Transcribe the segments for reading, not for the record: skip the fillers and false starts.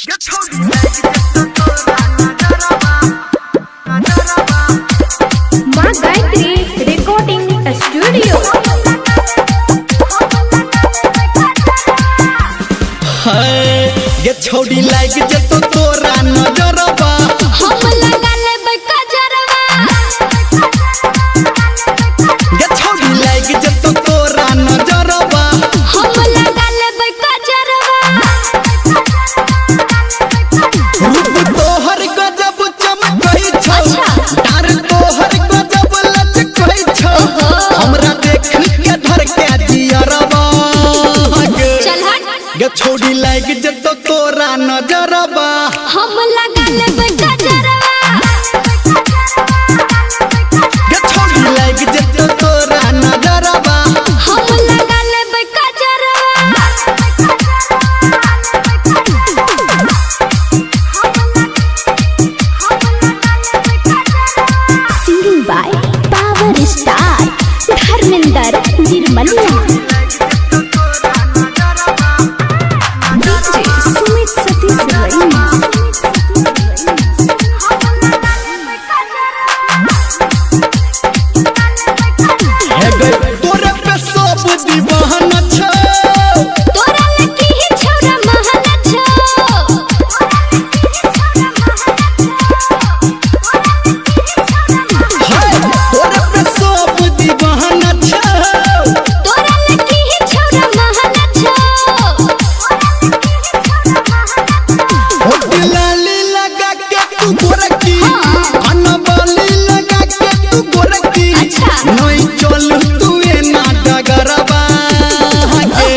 माँ Gayatri recording studio. ये छोड़ी लाइक जतो तोरा नजरबा हम लगा लेबै कजरवा। ये छोड़ी लाइक जतो तोरा नजरबा हम लगा लेबै कजरवा। रूप तोहर गजब चमकै छौ, डार तोहर गजब लचकै छौ, हमरा देख के धर के जियरबा चल हट। ये छोड़ी लाइक जतो तोरा नजरबा हम लगा लेबै कजरवा। ये छोड़ी लाइक जतो तोरा नजरबा हम लगा लेबै कजरवा। Singing by power star Dharmendra Nirmaliya. DJ Sumit Satish Raima. हे गई तोरे पे सब दीवाना छौ, तोरा लकी ही छौरा महल छौ। तोरे पे सब दीवाना छौ, तोरा लकी ही छौरा महल छौ। होठ लाली लगा के तू गोरकी, अनबाली लगा के तू गोरकी, अच्छा। नहीं चल तू ए ना डगरबा के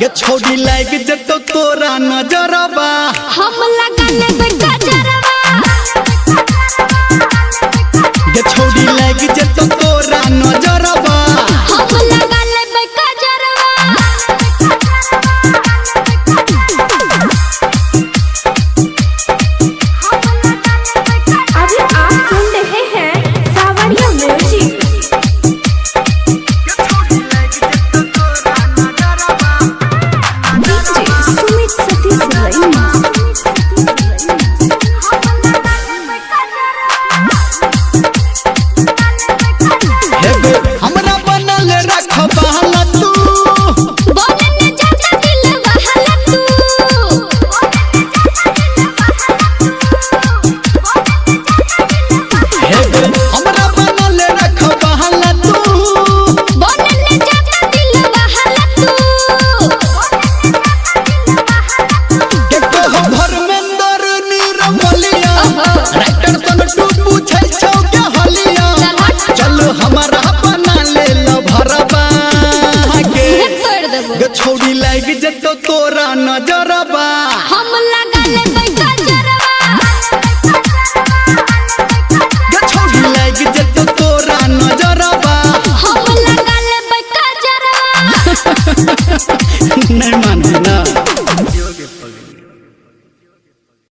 ये छोड़ी लाइक जतो तोरा नजरबा हम लगा लेबै कजरवा। ये छोड़ी लाइक जतो तोरा नजरबा